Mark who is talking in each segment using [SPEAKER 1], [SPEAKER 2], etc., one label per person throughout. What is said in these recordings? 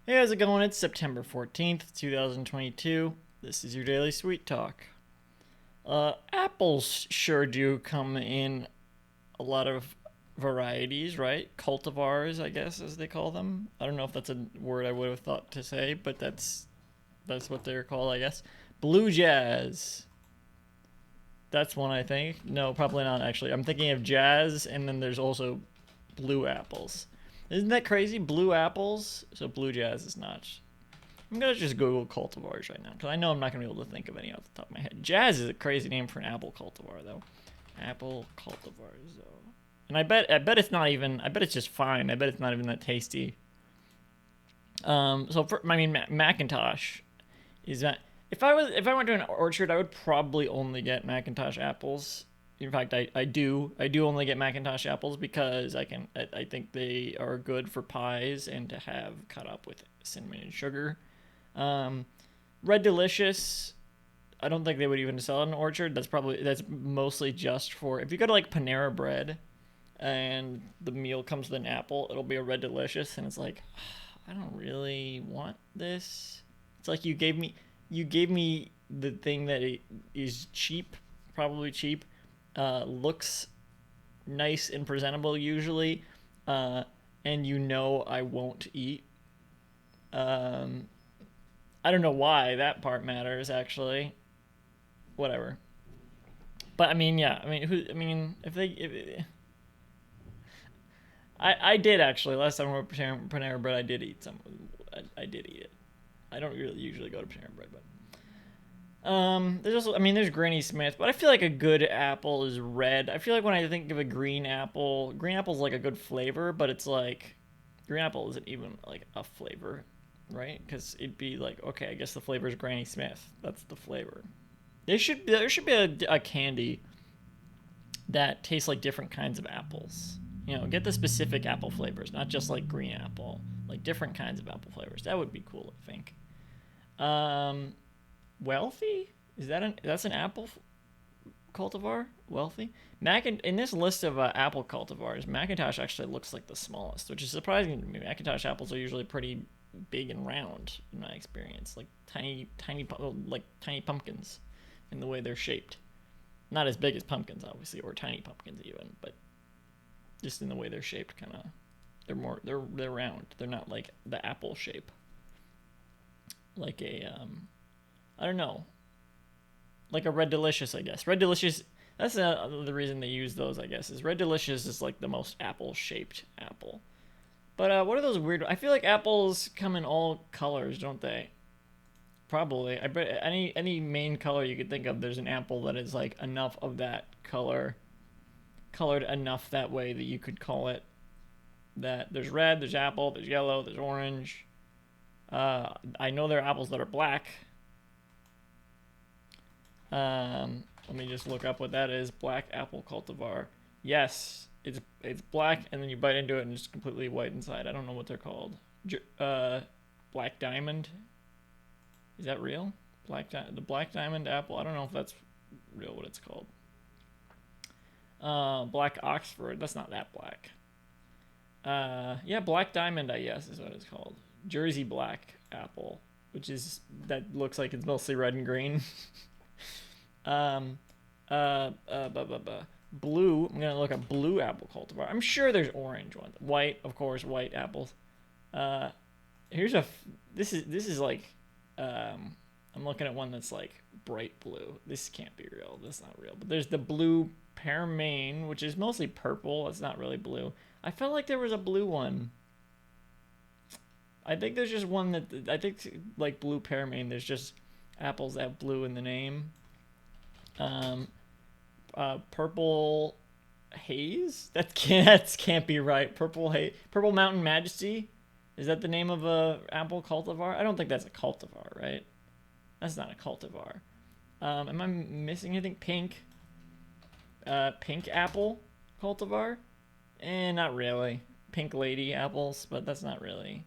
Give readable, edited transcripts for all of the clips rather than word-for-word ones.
[SPEAKER 1] Hey, how's it going? It's September 14th, 2022. This is your Daily Sweet Talk. Apples sure do come in a lot of varieties, right? Cultivars, I guess, as they call them. I don't know if that's a word I would have thought to say, but that's what they're called, I guess. Blue Jazz. That's one I think. No, probably not actually. I'm thinking of jazz, and then there's also blue apples. Isn't that crazy? Blue apples. So blue jazz is not. I'm gonna just Google cultivars right now because I know I'm not gonna be able to think of any off the top of my head. Jazz is a crazy name for an apple cultivar, though. Apple cultivars, though. And I bet it's not even. I bet it's just fine. I bet it's not even that tasty. Macintosh is that if I went to an orchard, I would probably only get Macintosh apples. In fact, I do only get Macintosh apples because I think they are good for pies and to have cut up with cinnamon and sugar. Um, Red Delicious, I don't think they would even sell it in an orchard. That's mostly just for if you go to like Panera Bread and the meal comes with an apple, it'll be a Red Delicious, and it's like I don't really want this. It's like you gave me the thing that is cheap, probably cheap, looks nice and presentable usually, uh, and I won't eat. Um, I don't know why that part matters actually. Whatever. But I mean, yeah. I mean, if they, I did actually last time we were at Panera Bread. I did eat some. I did eat it. I don't really usually go to Panera Bread, but there's also, there's Granny Smith, but I feel like a good apple is red. I feel like when I think of a green apple's like a good flavor, but it's like green apple isn't even like a flavor, right? Because it'd be like, okay, I guess the flavor is Granny Smith. That's the flavor. There should be a candy that tastes like different kinds of apples. Get the specific apple flavors, not just like green apple, like different kinds of apple flavors. That would be cool, I think. Um, Wealthy? That's an apple cultivar? Wealthy? In this list of apple cultivars, Macintosh actually looks like the smallest, which is surprising to me. Macintosh apples are usually pretty big and round in my experience, like tiny pumpkins in the way they're shaped. Not as big as pumpkins, obviously, or tiny pumpkins even, but just in the way they're shaped, kind of. They're round. They're not like the apple shape, like a I don't know, like a Red Delicious, I guess. Red Delicious. That's the reason they use those, I guess. Is Red Delicious is like the most apple-shaped apple. But what are those weird? I feel like apples come in all colors, don't they? Probably. I bet any main color you could think of, there's an apple that is like enough of that color, colored enough that way that you could call it that. There's red, there's apple, there's yellow, there's orange. I know there are apples that are black. Let me just look up what that is. Black apple cultivar. Yes, it's black, and then you bite into it, and it's completely white inside. I don't know what they're called. Black diamond. Is that real? The black diamond apple. I don't know if that's real. What it's called. Black Oxford. That's not that black. Yeah, black diamond. I guess is what it's called. Jersey black apple, that looks like it's mostly red and green. um, Blue. I'm gonna look at blue apple cultivar. I'm sure there's orange ones. White, of course, white apples. Uh, here's a. This is like. I'm looking at one that's like bright blue. This can't be real. That's not real. But there's the blue pearmain, which is mostly purple. It's not really blue. I felt like there was a blue one. I think there's just one that I think like blue pearmain. There's just apples that have blue in the name. Um, Purple haze. That can't be right. Purple haze. Purple Mountain Majesty. Is that the name of a apple cultivar? I don't think that's a cultivar, right? That's not a cultivar. Am I missing anything? Pink. Pink apple cultivar. Not really. Pink lady apples, but that's not really.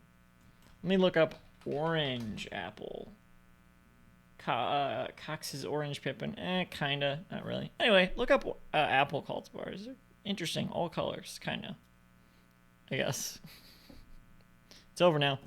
[SPEAKER 1] Let me look up orange apple. Cox's orange pippin. Kinda. Not really. Anyway, look up apple cultivars. They're interesting. All colors, kinda. I guess. It's over now.